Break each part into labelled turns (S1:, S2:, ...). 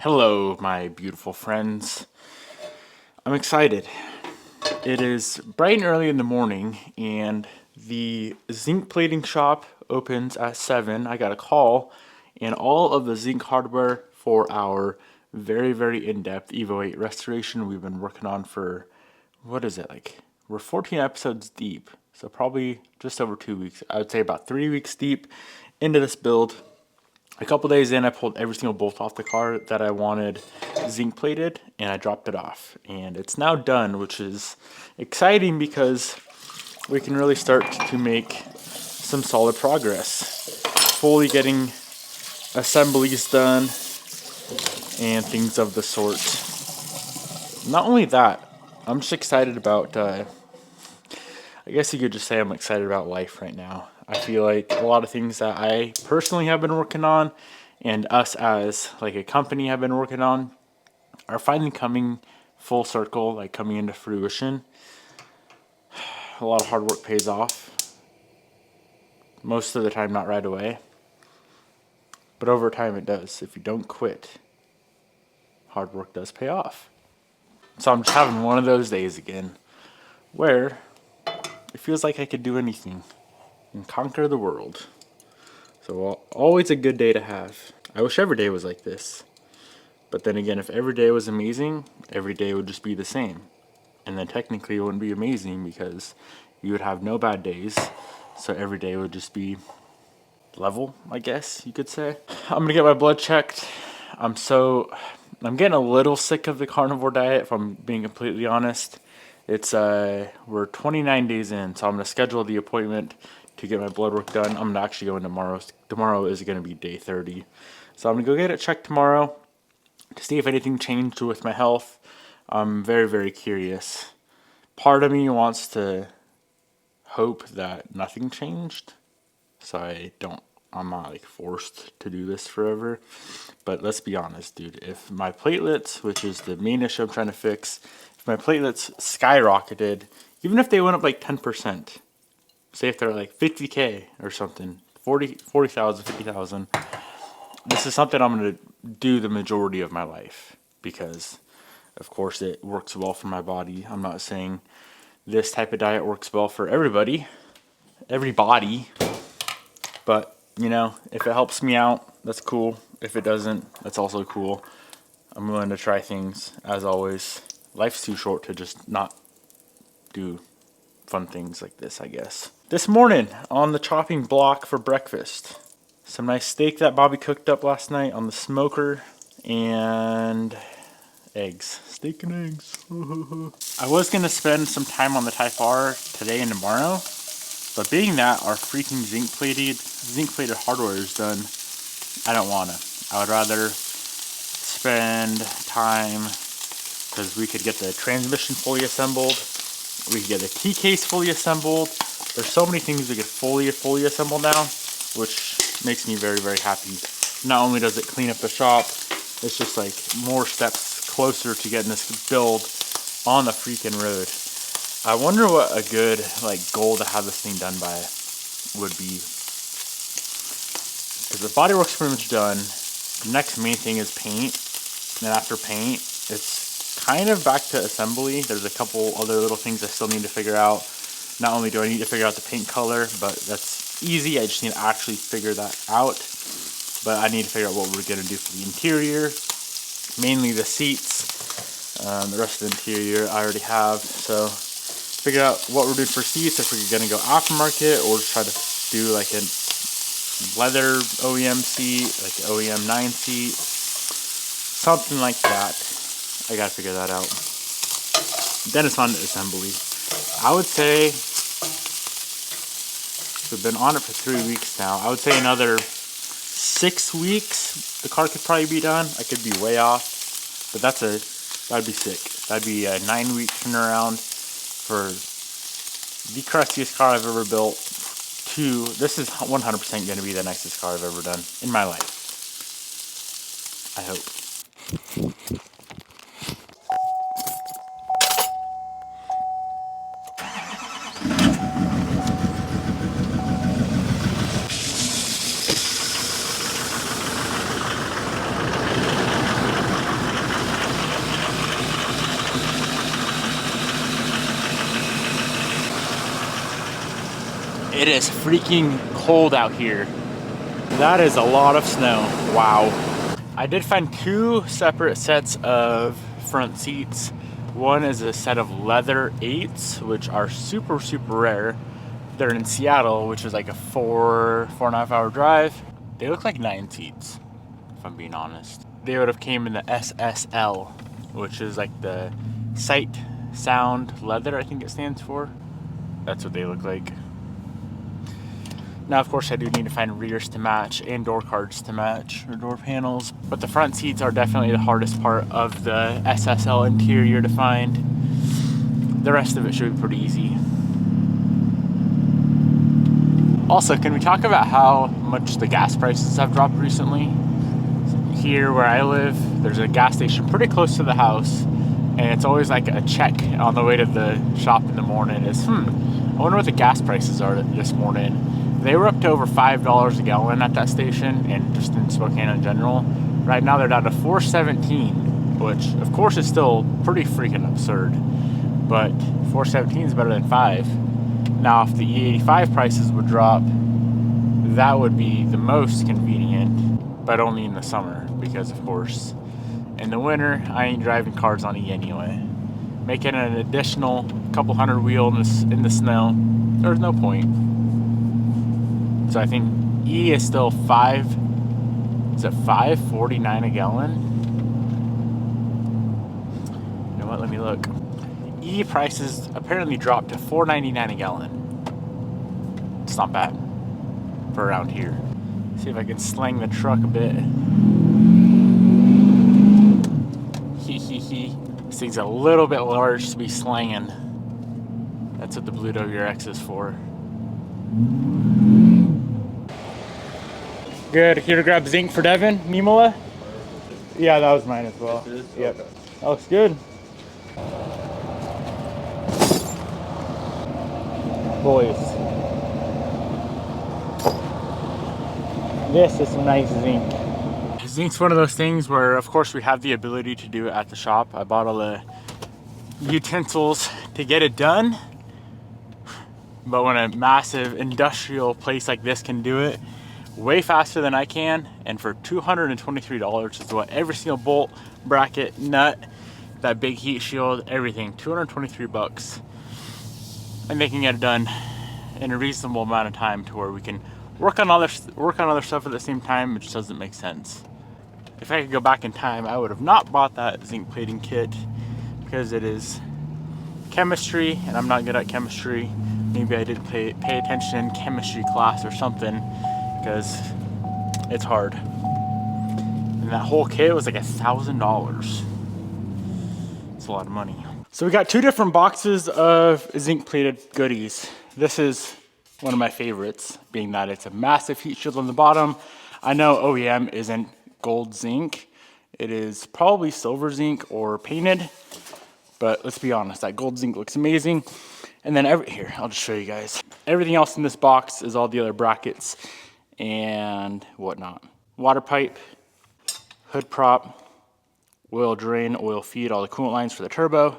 S1: Hello, my beautiful friends. I'm excited. It is bright and early in the morning, and the zinc plating shop opens at 7. I got a call, and all of the zinc hardware for our very, very in-depth Evo 8 restoration we've been working on for, what is it, like, we're 14 episodes deep, so probably just over 2 weeks. I would say about 3 weeks deep into this build. A couple days in, I pulled every single bolt off the car that I wanted zinc plated, and I dropped it off. And it's now done, which is exciting because we can really start to make some solid progress. Fully getting assemblies done and things of the sort. Not only that, I'm just excited about, I guess you could just say I'm excited about life right now. I feel like a lot of things that I personally have been working on and us as like a company have been working on are finally coming full circle, like coming into fruition. A lot of hard work pays off. Most of the time not right away. But over time it does. If you don't quit, hard work does pay off. So I'm just having one of those days again where it feels like I could do anything and conquer the world. So always a good day to have. I wish every day was like this. But then again, if every day was amazing, every day would just be the same. And then technically it wouldn't be amazing because you would have no bad days. So every day would just be level, I guess you could say. I'm gonna get my blood checked. I'm getting a little sick of the carnivore diet, if I'm being completely honest. It's we're 29 days in, so I'm gonna schedule the appointment to get my blood work done. I'm gonna actually go in tomorrow. Tomorrow is gonna be day 30. So I'm gonna go get it checked tomorrow to see if anything changed with my health. I'm very, very curious. Part of me wants to hope that nothing changed, so I'm not like forced to do this forever. But let's be honest, dude, if my platelets, which is the main issue I'm trying to fix, if my platelets skyrocketed, even if they went up like 10%, say if they're like 50K or something, 40,000, 50,000, this is something I'm going to do the majority of my life because, of course, it works well for my body. I'm not saying this type of diet works well for everybody, but, you know, if it helps me out, that's cool. If it doesn't, that's also cool. I'm willing to try things, as always. Life's too short to just not do fun things like this, I guess. This morning, on the chopping block for breakfast, some nice steak that Bobby cooked up last night on the smoker, and eggs. Steak and eggs. I was going to spend some time on the Type R today and tomorrow, but being that our freaking zinc plated hardware is done, I don't want to. I would rather spend time, because we could get the transmission fully assembled, we could get the T-case fully assembled. There's so many things we could fully assemble now, which makes me very, very happy. Not only does it clean up the shop, it's just like more steps closer to getting this build on the freaking road. I wonder what a good like goal to have this thing done by would be. Because the bodywork's pretty much done. The next main thing is paint. And then after paint, it's kind of back to assembly. There's a couple other little things I still need to figure out. Not only do I need to figure out the paint color, but that's easy. I just need to actually figure that out. But I need to figure out what we're going to do for the interior. Mainly the seats. The rest of the interior I already have. So figure out what we're doing for seats. If we're going to go aftermarket or just try to do like a leather OEM seat, like an OEM 9 seat. Something like that. I got to figure that out. Then it's on to assembly. I would say, we've been on it for 3 weeks now. I would say another 6 weeks, the car could probably be done. I could be way off, but that'd be sick. That'd be a 9-week turnaround for the crustiest car I've ever built. This is 100% going to be the nicest car I've ever done in my life. I hope. It is freaking cold out here. That is a lot of snow. Wow. I did find two separate sets of front seats. One is a set of leather 8s, which are super, super rare. They're in Seattle, which is like a 4.5 hour drive. They look like 9 seats, if I'm being honest. They would have came in the SSL, which is like the sight, sound, leather, I think it stands for. That's what they look like. Now, of course, I do need to find rears to match and door cards to match, or door panels. But the front seats are definitely the hardest part of the SSL interior to find. The rest of it should be pretty easy. Also, can we talk about how much the gas prices have dropped recently? Here where I live, there's a gas station pretty close to the house, and it's always like a check on the way to the shop in the morning is, I wonder what the gas prices are this morning. They were up to over $5 a gallon at that station, and just in Spokane in general. Right now they're down to $4.17, which of course is still pretty freaking absurd, but $4.17 is better than $5. Now if the E85 prices would drop, that would be the most convenient, but only in the summer, because of course in the winter I ain't driving cars on E anyway. Making an additional couple hundred wheel in the snow, there's no point. So I think E is still $5.49 a gallon? You know what, let me look. E prices apparently dropped to $4.99 a gallon. It's not bad for around here. See if I can slang the truck a bit. This thing's a little bit large to be slanging. That's what the Blue WRX is for. Good. Here to grab zinc for Devin. Niemela? Yeah, that was mine as well. Yep. That looks good. Boys. This is some nice zinc. Zinc's one of those things where, of course, we have the ability to do it at the shop. I bought all the utensils to get it done. But when a massive industrial place like this can do it way faster than I can, and for $223 is what every single bolt, bracket, nut, that big heat shield, everything, 223 bucks. And they can get it done in a reasonable amount of time to where we can work on other stuff at the same time. It just doesn't make sense. If I could go back in time, I would have not bought that zinc plating kit because it is chemistry and I'm not good at chemistry. Maybe I did pay attention in chemistry class or something, because it's hard. And that whole kit was like $1,000. It's a lot of money. So we got two different boxes of zinc plated goodies. This is one of my favorites, being that it's a massive heat shield on the bottom. I know OEM isn't gold zinc. It is probably silver zinc or painted, but let's be honest, that gold zinc looks amazing. And then here, I'll just show you guys. Everything else in this box is all the other brackets and whatnot. Water pipe, hood prop, oil drain, oil feed, all the coolant lines for the turbo,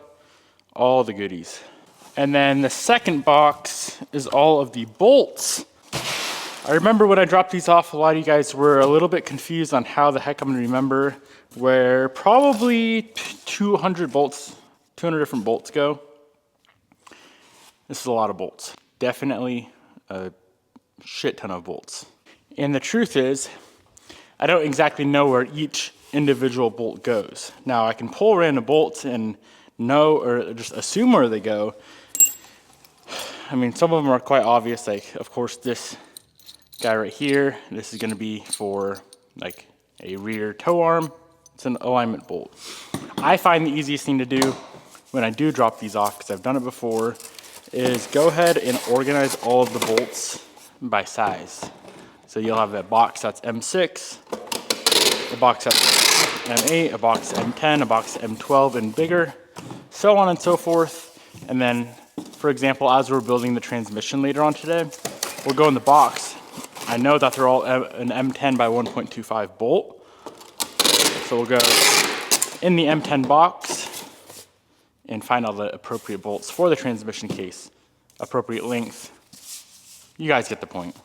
S1: all the goodies. And then the second box is all of the bolts. I remember when I dropped these off, a lot of you guys were a little bit confused on how the heck I'm gonna remember where probably 200 bolts, 200 different bolts go. This is a lot of bolts. Definitely a shit ton of bolts. And the truth is, I don't exactly know where each individual bolt goes. Now I can pull random bolts and know or just assume where they go. I mean, some of them are quite obvious, like of course this guy right here, this is gonna be for like a rear tow arm. It's an alignment bolt. I find the easiest thing to do when I do drop these off, because I've done it before, is go ahead and organize all of the bolts by size. So you'll have a box that's M6, a box that's M8, a box M10, a box M12 and bigger, so on and so forth. And then, for example, as we're building the transmission later on today, we'll go in the box. I know that they're all an M10 by 1.25 bolt. So we'll go in the M10 box and find all the appropriate bolts for the transmission case, appropriate length, You guys get the point.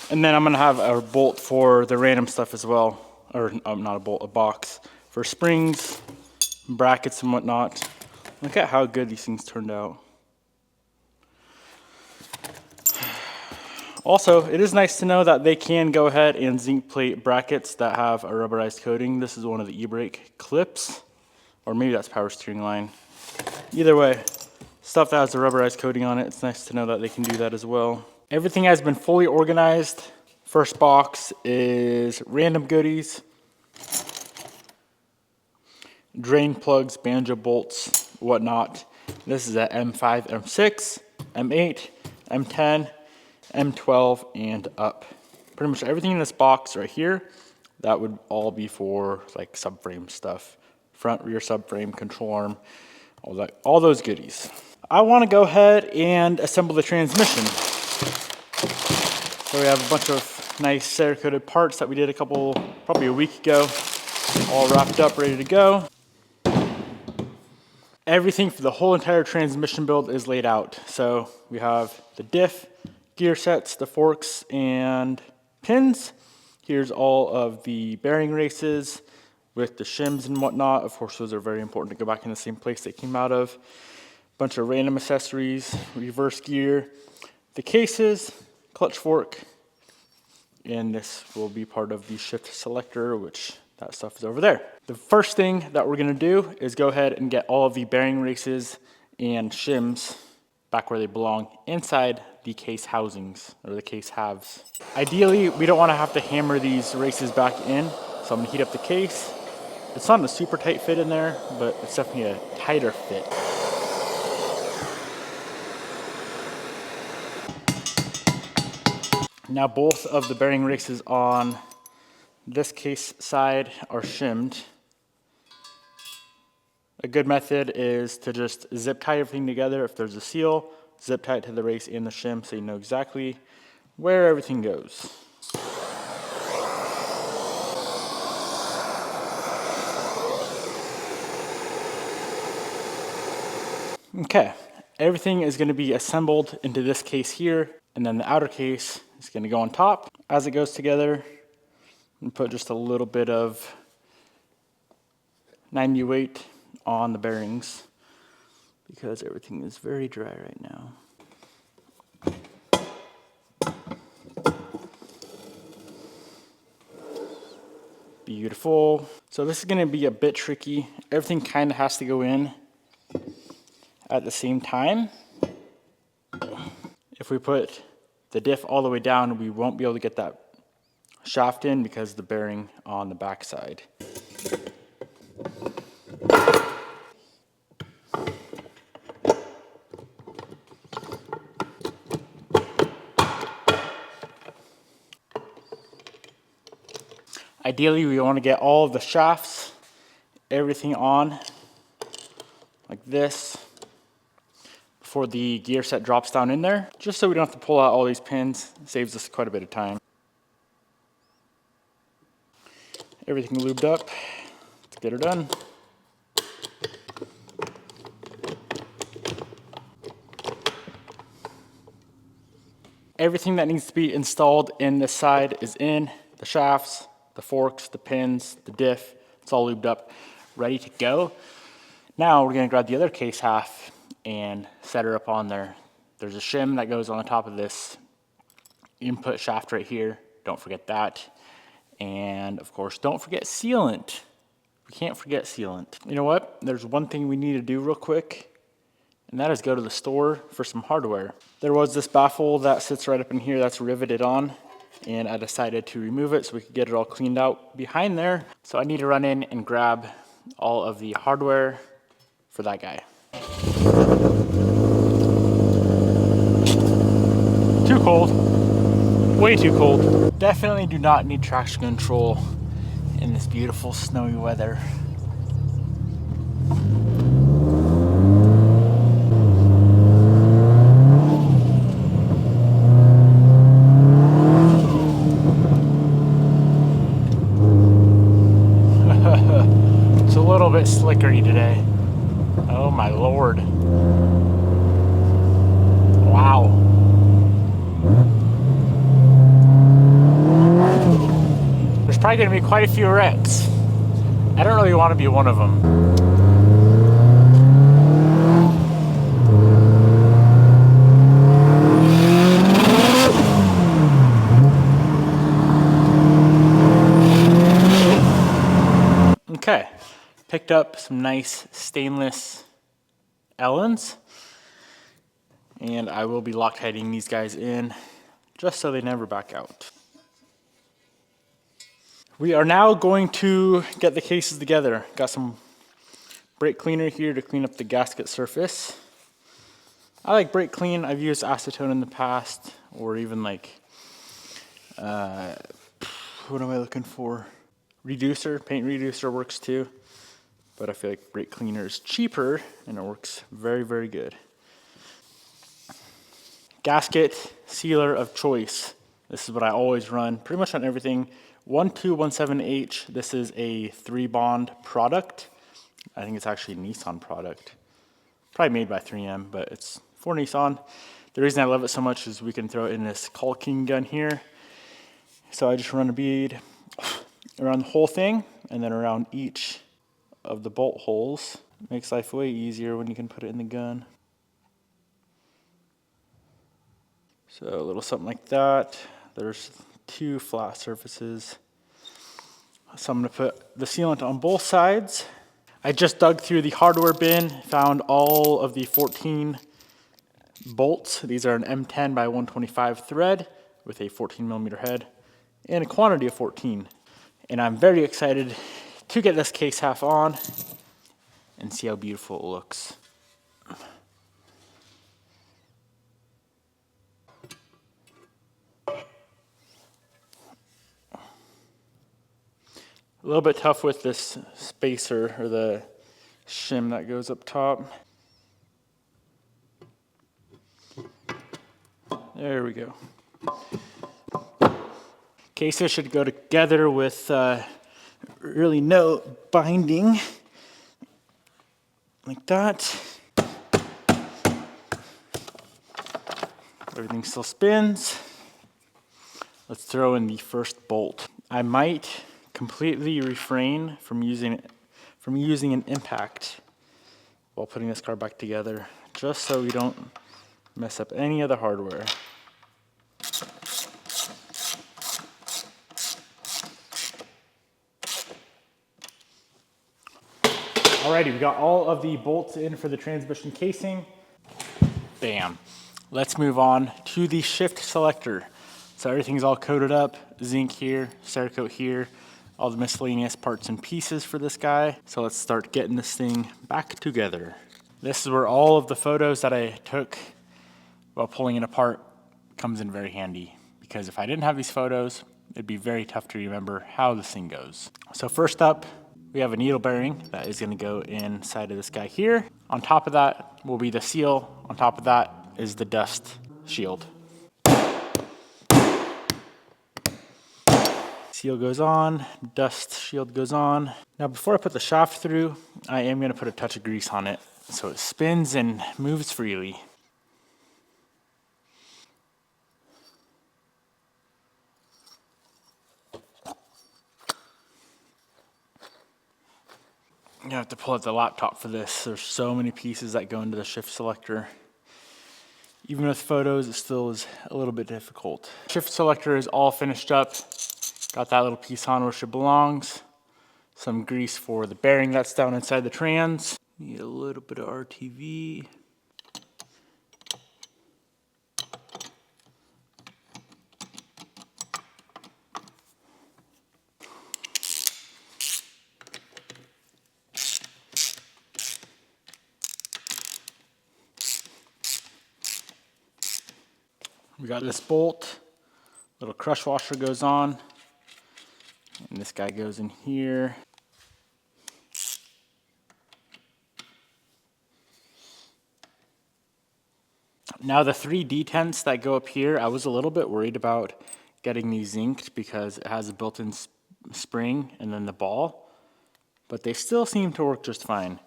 S1: And then I'm gonna have a bolt for the random stuff as well. Or not a bolt, a box for springs, brackets and whatnot. Look at how good these things turned out. Also, it is nice to know that they can go ahead and zinc plate brackets that have a rubberized coating. This is one of the e-brake clips, or maybe that's power steering line. Either way, stuff that has a rubberized coating on it, it's nice to know that they can do that as well. Everything has been fully organized. First box is random goodies, drain plugs, banjo bolts, whatnot. This is at M5, M6, M8, M10, M12, and up. Pretty much everything in this box right here, that would all be for like subframe stuff. Front, rear subframe, control arm, all those goodies. I want to go ahead and assemble the transmission. So we have a bunch of nice Cerakoted parts that we did probably a week ago, all wrapped up, ready to go. Everything for the whole entire transmission build is laid out. So we have the diff, gear sets, the forks, and pins. Here's all of the bearing races with the shims and whatnot. Of course, those are very important to go back in the same place they came out of. Bunch of random accessories, reverse gear, the cases, clutch fork, and this will be part of the shift selector, which that stuff is over there. The first thing that we're gonna do is go ahead and get all of the bearing races and shims back where they belong, inside the case housings, or the case halves. Ideally, we don't wanna have to hammer these races back in, so I'm gonna heat up the case. It's not a super tight fit in there, but it's definitely a tighter fit. Now both of the bearing races on this case side are shimmed. A good method is to just zip tie everything together. If there's a seal, zip tie it to the race and the shim so you know exactly where everything goes. Okay, everything is going to be assembled into this case here, and then the outer case is going to go on top. As it goes together, and put just a little bit of 90 weight on the bearings because everything is very dry right now. Beautiful. So this is going to be a bit tricky. Everything kind of has to go in at the same time. If we put the diff all the way down, we won't be able to get that shaft in because of the bearing on the back side. Ideally, we want to get all of the shafts, everything on like this before the gear set drops down in there, just so we don't have to pull out all these pins. It saves us quite a bit of time. Everything lubed up. Let's get her done. Everything that needs to be installed in this side is in. The shafts, the forks, the pins, the diff. It's all lubed up, ready to go. Now we're gonna grab the other case half and set her up on there. There's a shim that goes on the top of this input shaft right here. Don't forget that. And of course, don't forget sealant. We can't forget sealant. You know what? There's one thing we need to do real quick, and that is go to the store for some hardware. There was this baffle that sits right up in here that's riveted on, and I decided to remove it so we could get it all cleaned out behind there. So I need to run in and grab all of the hardware for that guy. Too cold. Way too cold. Definitely do not need traction control in this beautiful snowy weather. It's a little bit slickery today. Oh my lord. Wow. There's probably gonna be quite a few wrecks. I don't really want to be one of them. Okay, picked up some nice stainless Ellens, and I will be Loctiting these guys in just so they never back out. We are now going to get the cases together. Got some brake cleaner here to clean up the gasket surface. I like brake clean. I've used acetone in the past, or even like, what am I looking for? Reducer, paint reducer works too. But I feel like brake cleaner is cheaper and it works very, very good. Gasket sealer of choice. This is what I always run, pretty much on everything. 1217H, this is a 3-bond product. I think it's actually a Nissan product. Probably made by 3M, but it's for Nissan. The reason I love it so much is we can throw it in this caulking gun here. So I just run a bead around the whole thing and then around each of the bolt holes. Makes life way easier when you can put it in the gun. So a little something like that. There's 2 flat surfaces. So I'm gonna put the sealant on both sides. I just dug through the hardware bin, found all of the 14 bolts. These are an M10 by 125 thread with a 14mm head and a quantity of 14. And I'm very excited to get this case half on and see how beautiful it looks. A little bit tough with this spacer or the shim that goes up top. There we go. Cases should go together with really no binding, like that. Everything still spins. Let's throw in the first bolt. I might completely refrain from using an impact while putting this car back together, just so we don't mess up any of the hardware. Alrighty, we got all of the bolts in for the transmission casing. Bam. Let's move on to the shift selector. So everything's all coated up, zinc here, Cerakote here, all the miscellaneous parts and pieces for this guy. So let's start getting this thing back together. This is where all of the photos that I took while pulling it apart comes in very handy, because if I didn't have these photos, it'd be very tough to remember how this thing goes. So first up, we have a needle bearing that is going to go inside of this guy here. On top of that will be the seal. On top of that is the dust shield. Seal goes on, dust shield goes on. Now before I put the shaft through, I am going to put a touch of grease on it so it spins and moves freely. You have to pull out the laptop for this. There's so many pieces that go into the shift selector. Even with photos, it still is a little bit difficult. Shift selector is all finished up. Got that little piece on where it belongs. Some grease for the bearing that's down inside the trans. Need a little bit of RTV. We got this bolt, little crush washer goes on, and this guy goes in here. Now the 3 detents that go up here, I was a little bit worried about getting these zinced because it has a built-in spring and then the ball, but they still seem to work just fine.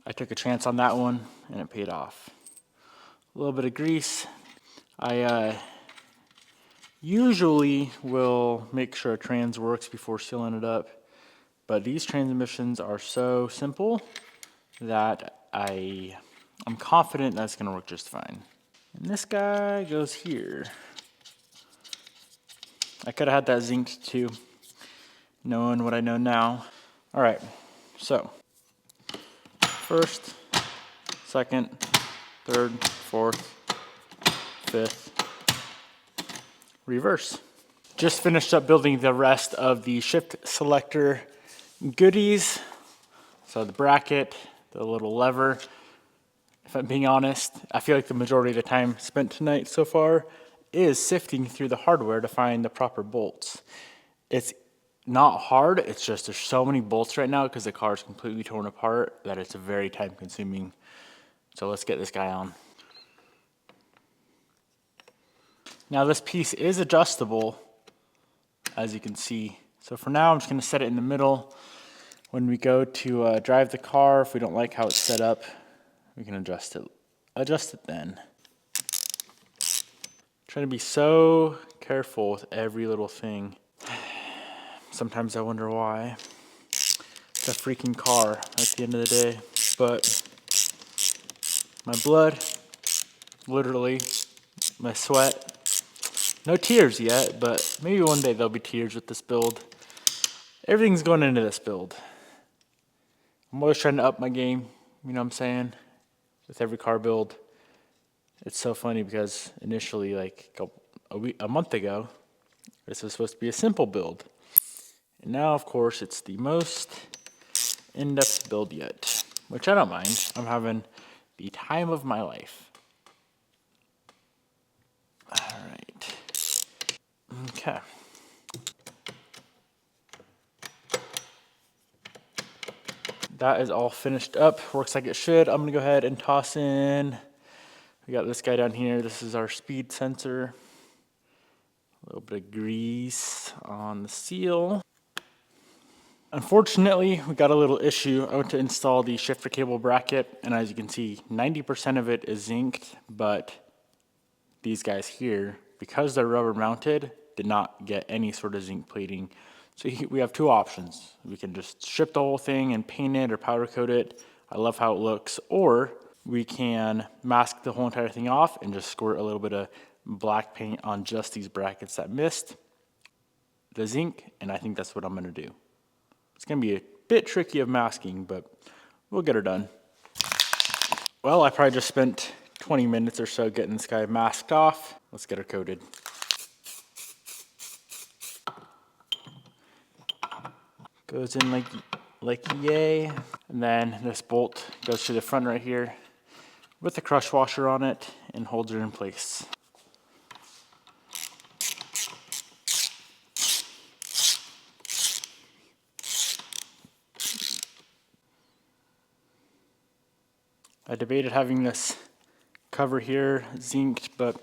S1: I took a chance on that one and it paid off. A little bit of grease. I usually will make sure a trans works before sealing it up, but these transmissions are so simple that I'm confident that's gonna work just fine. And this guy goes here. I could have had that zinced too, knowing what I know now. All right, so first, second, third, fourth, fifth, reverse. Just finished up building the rest of the shift selector goodies. So the bracket, the little lever. If I'm being honest, I feel like the majority of the time spent tonight so far is sifting through the hardware to find the proper bolts. It's not hard, it's just there's so many bolts right now because the car is completely torn apart that it's very time consuming. So let's get this guy on. Now this piece is adjustable, as you can see. So for now, I'm just gonna set it in the middle. When we go to drive the car, if we don't like how it's set up, we can adjust it. Adjust it then. Trying to be so careful with every little thing. Sometimes I wonder why. It's a freaking car at the end of the day. But my blood, literally, my sweat. No tears yet, but maybe one day there'll be tears with this build. Everything's going into this build. I'm always trying to up my game, you know what I'm saying? With every car build. It's so funny because initially, like a month ago, this was supposed to be a simple build. And now, of course, it's the most in-depth build yet, which I don't mind. I'm having the time of my life. All right. Okay. That is all finished up. Works like it should. I'm gonna go ahead and toss in. We got this guy down here. This is our speed sensor. A little bit of grease on the seal. Unfortunately, we got a little issue. I went to install the shifter cable bracket, and as you can see, 90% of it is zinced, but these guys here, because they're rubber mounted, did not get any sort of zinc plating. So we have two options. We can just strip the whole thing and paint it or powder coat it. I love how it looks. Or we can mask the whole entire thing off and just squirt a little bit of black paint on just these brackets that missed the zinc, and I think that's what I'm gonna do. It's gonna be a bit tricky of masking, but we'll get her done. Well, I probably just spent 20 minutes or so getting this guy masked off. Let's get her coated. Goes in like yay. And then this bolt goes to the front right here with the crush washer on it and holds her in place. I debated having this cover here zinced, but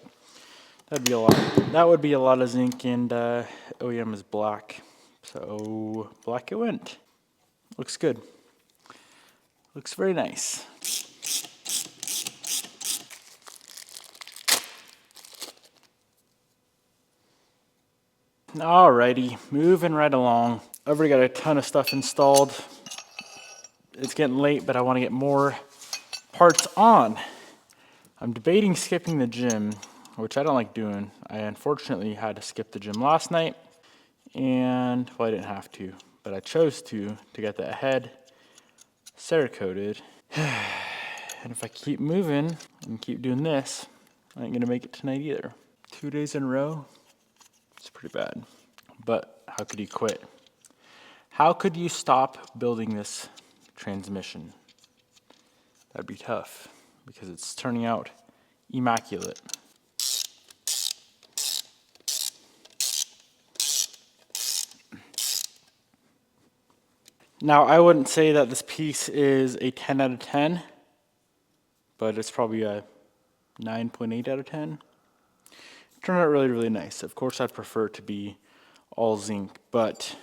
S1: that'd be a lot. That would be a lot of zinc, and OEM is black, so black it went. Looks good. Looks very nice. Alrighty, moving right along. I've already got a ton of stuff installed. It's getting late, but I want to get more parts on. I'm debating skipping the gym, which I don't like doing. I unfortunately had to skip the gym last night, and well, I didn't have to, but I chose to get the head Cerakoted. And if I keep moving and keep doing this, I ain't gonna make it tonight either. 2 days in a row, it's pretty bad. But how could you quit? How could you stop building this transmission? That'd be tough because it's turning out immaculate. Now, I wouldn't say that this piece is a 10 out of 10, but it's probably a 9.8 out of 10. It turned out really, really nice. Of course, I'd prefer it to be all zinc, but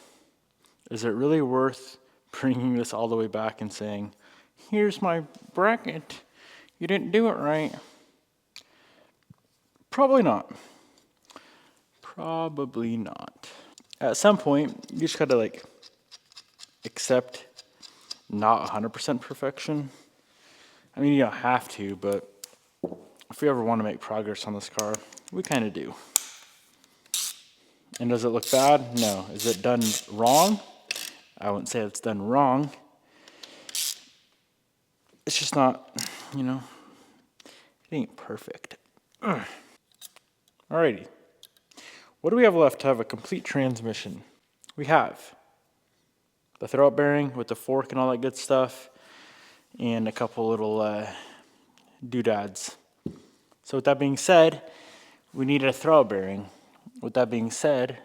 S1: is it really worth bringing this all the way back and saying, here's my bracket. You didn't do it right. Probably not. Probably not. At some point, you just gotta like accept not 100% perfection. I mean, you don't have to, but if we ever want to make progress on this car, we kind of do. And does it look bad? No. Is it done wrong? I wouldn't say it's done wrong. It's just not, you know, it ain't perfect. Alrighty. What do we have left to have a complete transmission? We have the throwout bearing with the fork and all that good stuff, and a couple little doodads. So with that being said, we need a throwout bearing. With that being said,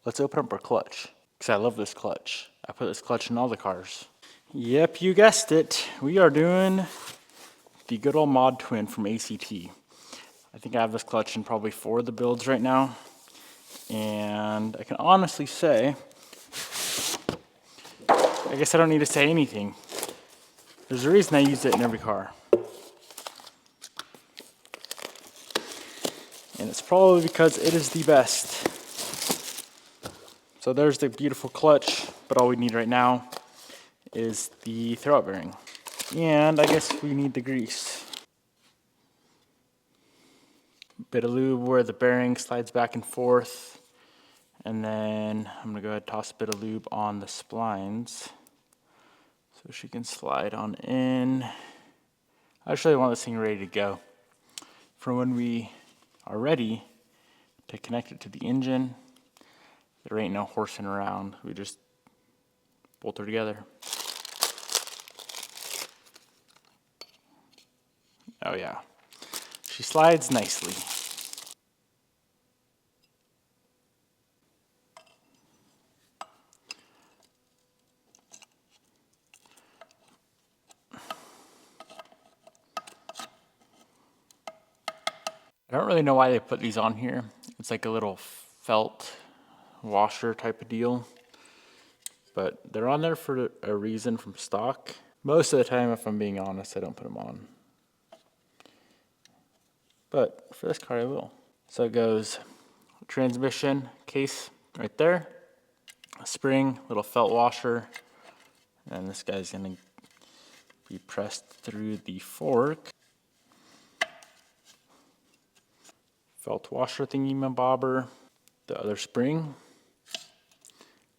S1: let's open up our clutch. Because I love this clutch. I put this clutch in all the cars. Yep, you guessed it. We are doing the good old Mod Twin from ACT. I think I have this clutch in probably 4 of the builds right now. And I can honestly say, I guess I don't need to say anything. There's a reason I use it in every car. And it's probably because it is the best. So there's the beautiful clutch, but all we need right now is the throwout bearing. And I guess we need the grease. Bit of lube where the bearing slides back and forth. And then I'm gonna go ahead and toss a bit of lube on the splines so she can slide on in. I actually want this thing ready to go for when we are ready to connect it to the engine. There ain't no horsing around. We just bolt her together. Oh yeah, she slides nicely. I don't really know why they put these on here. It's like a little felt washer type of deal. But they're on there for a reason from stock. Most of the time, if I'm being honest, I don't put them on. But for this car, I will. So it goes transmission case right there, a spring, little felt washer, and this guy's gonna be pressed through the fork. Felt washer thingy bobber, the other spring,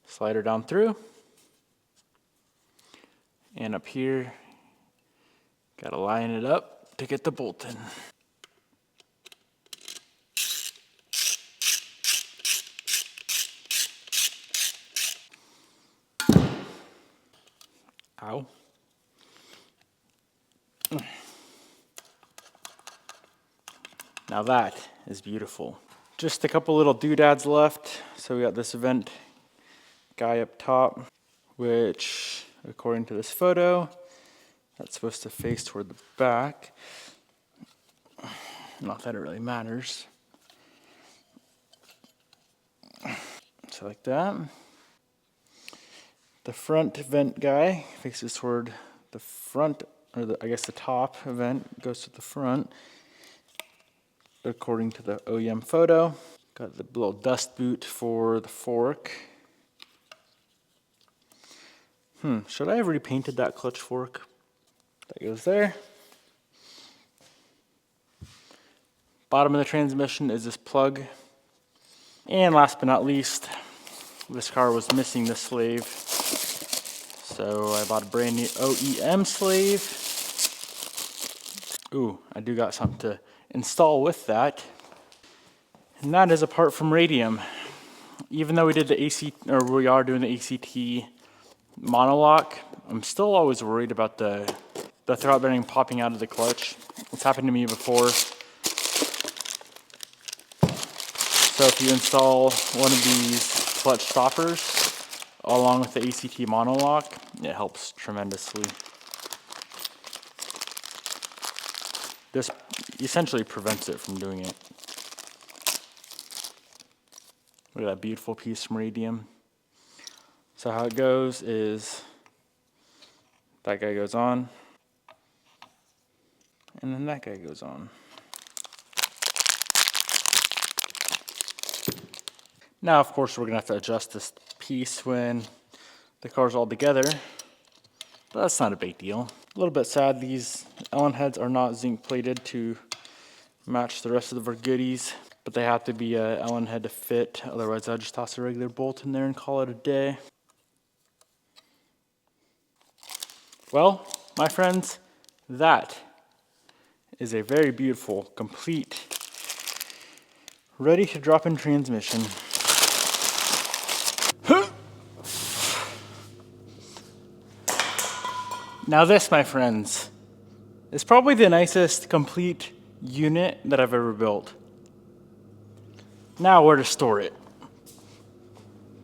S1: slide her down through, and up here, gotta line it up to get the bolt in. Ow. Now that is beautiful. Just a couple little doodads left. So we got this vent guy up top, which according to this photo, that's supposed to face toward the back. Not that it really matters. So like that. The front vent guy faces toward the front, or I guess the top vent goes to the front. According to the OEM photo. Got the little dust boot for the fork. Should I have repainted that clutch fork? That goes there. Bottom of the transmission is this plug. And last but not least, this car was missing the slave. So I bought a brand new OEM slave. Ooh, I do got something to install with that. And that is a part from Radium. Even though we did the we are doing the ACT monolock, I'm still always worried about the throwout bearing popping out of the clutch. It's happened to me before. So if you install one of these clutch stoppers along with the ACT monolock, it helps tremendously. This essentially prevents it from doing it. Look at that beautiful piece from Radium. So how it goes is that guy goes on, and then that guy goes on. Now, of course, we're gonna have to adjust this piece when the car's all together, but that's not a big deal. A little bit sad these Allen heads are not zinc plated to match the rest of our goodies, but they have to be a Allen head to fit, otherwise I'll just toss a regular bolt in there and call it a day. Well, my friends, that is a very beautiful, complete, ready to drop in transmission. Now this, my friends, is probably the nicest complete unit that I've ever built. Now where to store it.